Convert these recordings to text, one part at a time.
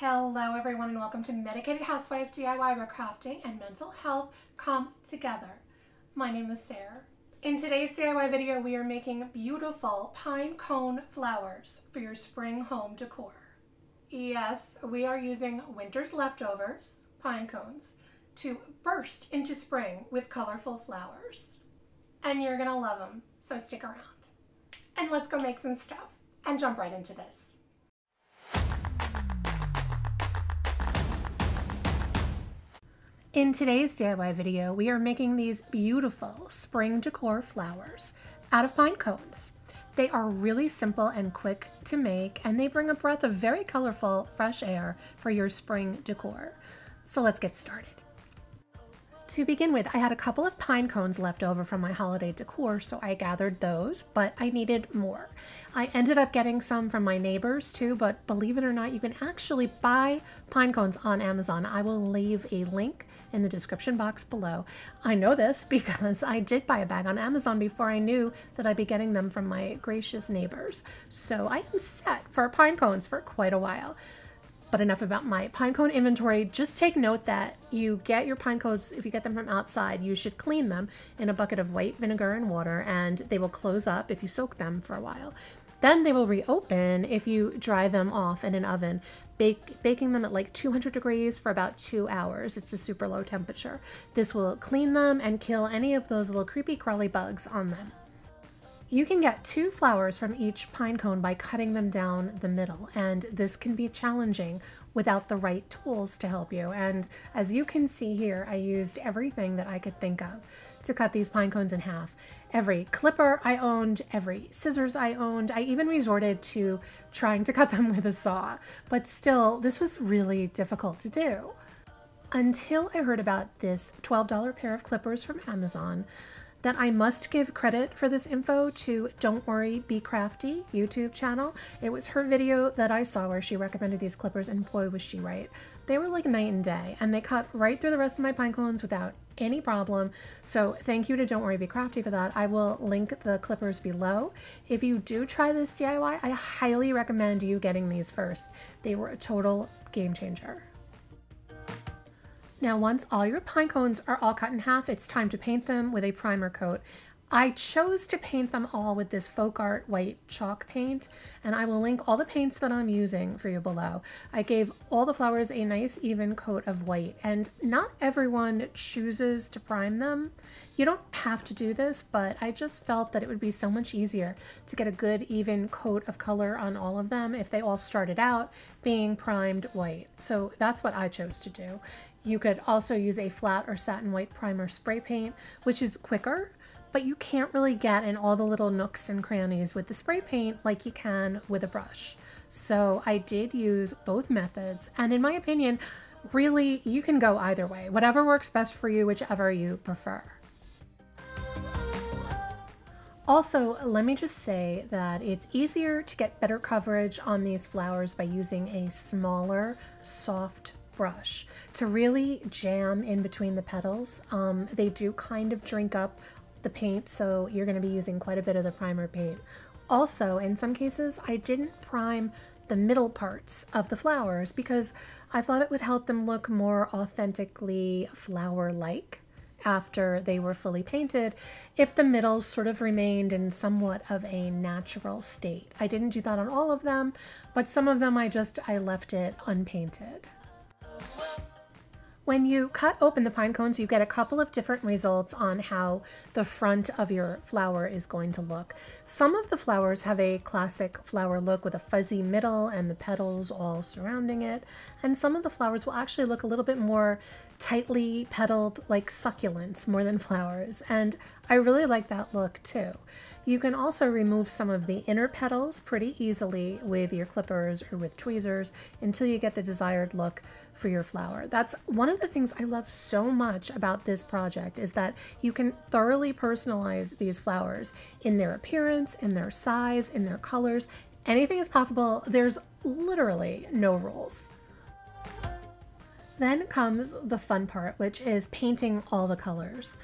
Hello everyone and welcome to Medicated Housewife DIY where crafting and mental health come together. My name is Sarah. In today's DIY video we are making beautiful pine cone flowers for your spring home decor. Yes, we are using winter's leftovers, pine cones, to burst into spring with colorful flowers. And you're gonna love them, so stick around. And let's go make some stuff and jump right into this. In today's DIY video, we are making these beautiful spring decor flowers out of pine cones. They are really simple and quick to make, and they bring a breath of very colorful, fresh air for your spring decor. So let's get started. To begin with, I had a couple of pine cones left over from my holiday decor, so I gathered those, but I needed more. I ended up getting some from my neighbors too, but believe it or not, you can actually buy pine cones on Amazon. I will leave a link in the description box below. I know this because I did buy a bag on Amazon before I knew that I'd be getting them from my gracious neighbors. So I am set for pine cones for quite a while. But enough about my pinecone inventory. Just take note that you get your pine cones, if you get them from outside, you should clean them in a bucket of white vinegar and water, and they will close up if you soak them for a while. Then they will reopen if you dry them off in an oven, baking them at like 200 degrees for about 2 hours. It's a super low temperature. This will clean them and kill any of those little creepy crawly bugs on them. You can get 2 flowers from each pine cone by cutting them down the middle, and this can be challenging without the right tools to help you. And as you can see here, I used everything that I could think of to cut these pine cones in half. Every clipper I owned, every scissors I owned. I even resorted to trying to cut them with a saw, but still, this was really difficult to do. Until I heard about this $12 pair of clippers from Amazon, that I must give credit for this info to Don't Worry, Be Crafty YouTube channel. It was her video that I saw where she recommended these clippers, and boy was she right. They were like night and day, and they cut right through the rest of my pine cones without any problem. So thank you to Don't Worry, Be Crafty for that. I will link the clippers below. If you do try this DIY, I highly recommend you getting these first. They were a total game changer. Now, once all your pine cones are all cut in half, it's time to paint them with a primer coat. I chose to paint them all with this Folk Art white chalk paint, and I will link all the paints that I'm using for you below. I gave all the flowers a nice even coat of white, and not everyone chooses to prime them. You don't have to do this, but I just felt that it would be so much easier to get a good even coat of color on all of them if they all started out being primed white. So that's what I chose to do. You could also use a flat or satin white primer spray paint, which is quicker, but you can't really get in all the little nooks and crannies with the spray paint like you can with a brush. So I did use both methods, and in my opinion, really, you can go either way. Whatever works best for you, whichever you prefer. Also, let me just say that it's easier to get better coverage on these flowers by using a smaller, soft brush to really jam in between the petals. They do kind of drink up the paint, so you're going to be using quite a bit of the primer paint. Also, in some cases, I didn't prime the middle parts of the flowers because I thought it would help them look more authentically flower-like after they were fully painted if the middles sort of remained in somewhat of a natural state. I didn't do that on all of them, but some of them I left it unpainted. When you cut open the pine cones, you get a couple of different results on how the front of your flower is going to look. Some of the flowers have a classic flower look with a fuzzy middle and the petals all surrounding it. And some of the flowers will actually look a little bit more tightly petaled, like succulents more than flowers. And I really like that look too. You can also remove some of the inner petals pretty easily with your clippers or with tweezers until you get the desired look for your flower. That's one of the things I love so much about this project, is that you can thoroughly personalize these flowers in their appearance, in their size, in their colors. Anything is possible. There's literally no rules. Then comes the fun part, which is painting all the colors.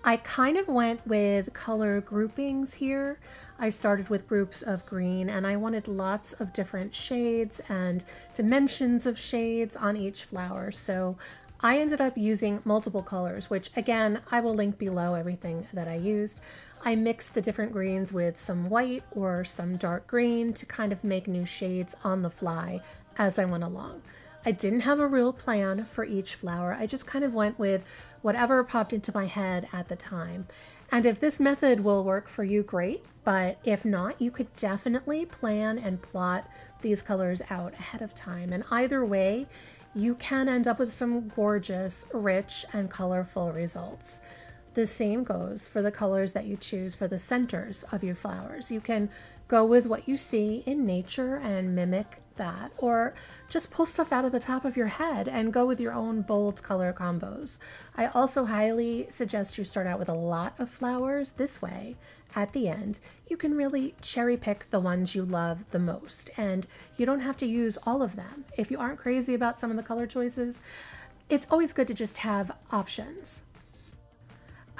I kind of went with color groupings here. I started with groups of green and I wanted lots of different shades and dimensions of shades on each flower. So I ended up using multiple colors, which again, I will link below everything that I used. I mixed the different greens with some white or some dark green to kind of make new shades on the fly as I went along. I didn't have a real plan for each flower. I just kind of went with whatever popped into my head at the time. And if this method will work for you, great. But if not, you could definitely plan and plot these colors out ahead of time. And either way, you can end up with some gorgeous, rich, and colorful results. The same goes for the colors that you choose for the centers of your flowers. You can go with what you see in nature and mimic that, or just pull stuff out of the top of your head and go with your own bold color combos. I also highly suggest you start out with a lot of flowers. This way, at the end, you can really cherry pick the ones you love the most, and you don't have to use all of them. If you aren't crazy about some of the color choices, it's always good to just have options.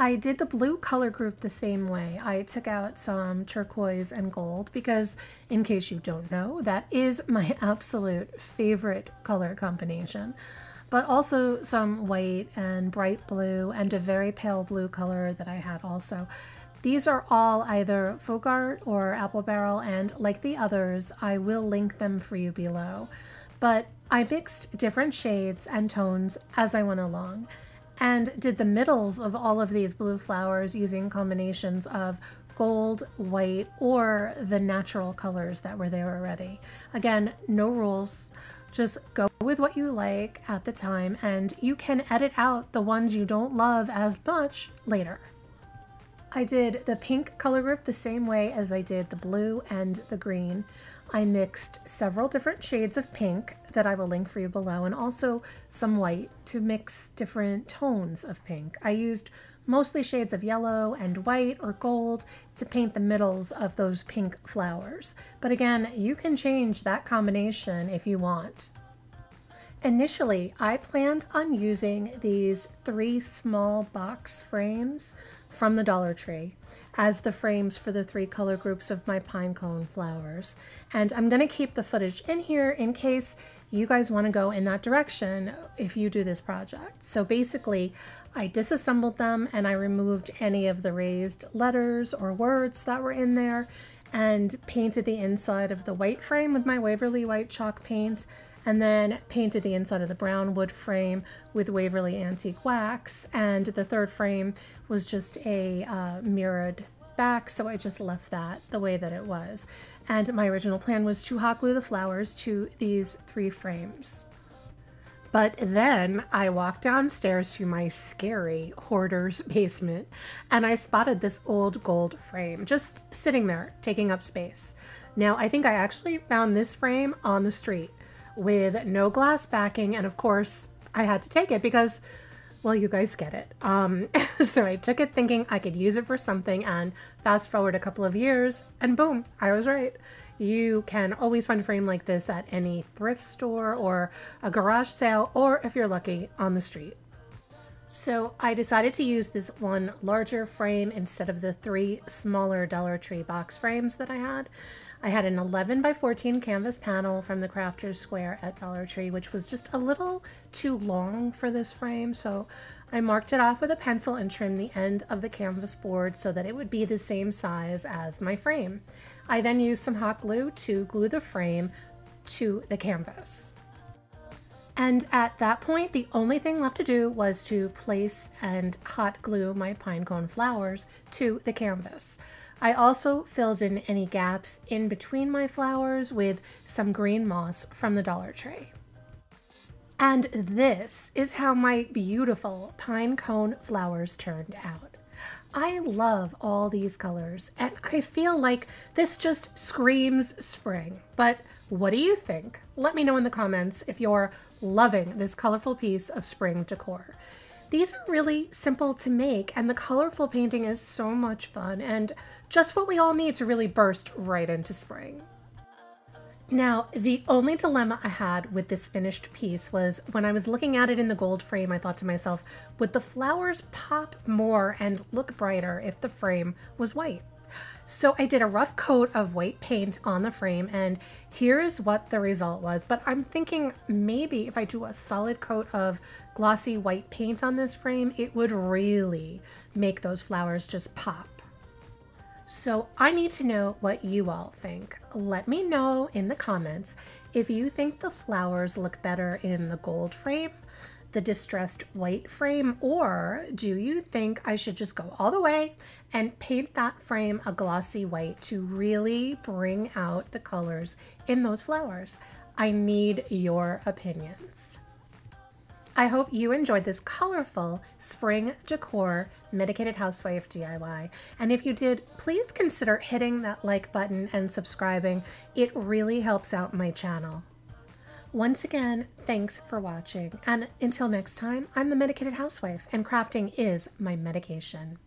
I did the blue color group the same way. I took out some turquoise and gold because, in case you don't know, that is my absolute favorite color combination. But also some white and bright blue and a very pale blue color that I had also. These are all either folk art or apple barrel, and like the others, I will link them for you below. But I mixed different shades and tones as I went along, and did the middles of all of these blue flowers using combinations of gold, white, or the natural colors that were there already. Again, no rules, just go with what you like at the time, and you can edit out the ones you don't love as much later. I did the pink color group the same way as I did the blue and the green. I mixed several different shades of pink that I will link for you below, and also some white to mix different tones of pink. I used mostly shades of yellow and white or gold to paint the middles of those pink flowers. But again, you can change that combination if you want. Initially, I planned on using these 3 small box frames from the Dollar Tree as the frames for the 3 color groups of my pine cone flowers. And I'm going to keep the footage in here in case you guys want to go in that direction if you do this project. So basically, I disassembled them and I removed any of the raised letters or words that were in there and painted the inside of the white frame with my Waverly white chalk paint, and then painted the inside of the brown wood frame with Waverly Antique Wax, and the third frame was just a mirrored back, so I just left that the way that it was. And my original plan was to hot glue the flowers to these 3 frames. But then I walked downstairs to my scary hoarder's basement and I spotted this old gold frame just sitting there taking up space. Now I think I actually found this frame on the street with no glass backing, and of course I had to take it because, well, you guys get it. So I took it thinking I could use it for something, and fast forward a couple of years and boom, I was right. You can always find a frame like this at any thrift store or a garage sale, or if you're lucky, on the street. So I decided to use this one larger frame instead of the 3 smaller Dollar Tree box frames that I had. I had an 11 by 14 canvas panel from the Crafter's Square at Dollar Tree, which was just a little too long for this frame, so I marked it off with a pencil and trimmed the end of the canvas board so that it would be the same size as my frame. I then used some hot glue to glue the frame to the canvas. And at that point, the only thing left to do was to place and hot glue my pine cone flowers to the canvas. I also filled in any gaps in between my flowers with some green moss from the Dollar Tree. And this is how my beautiful pine cone flowers turned out. I love all these colors, and I feel like this just screams spring. But what do you think? Let me know in the comments if you're loving this colorful piece of spring decor. These are really simple to make, and the colorful painting is so much fun and just what we all need to really burst right into spring. Now, the only dilemma I had with this finished piece was when I was looking at it in the gold frame, I thought to myself, would the flowers pop more and look brighter if the frame was white? So I did a rough coat of white paint on the frame, and here is what the result was. But I'm thinking maybe if I do a solid coat of glossy white paint on this frame, it would really make those flowers just pop. So I need to know what you all think. Let me know in the comments if you think the flowers look better in the gold frame, the distressed white frame, or do you think I should just go all the way and paint that frame a glossy white to really bring out the colors in those flowers? I need your opinions. I hope you enjoyed this colorful spring decor Medicated Housewife DIY. And if you did, please consider hitting that like button and subscribing. It really helps out my channel. Once again, thanks for watching. And until next time, I'm the Medicated Housewife, and crafting is my medication.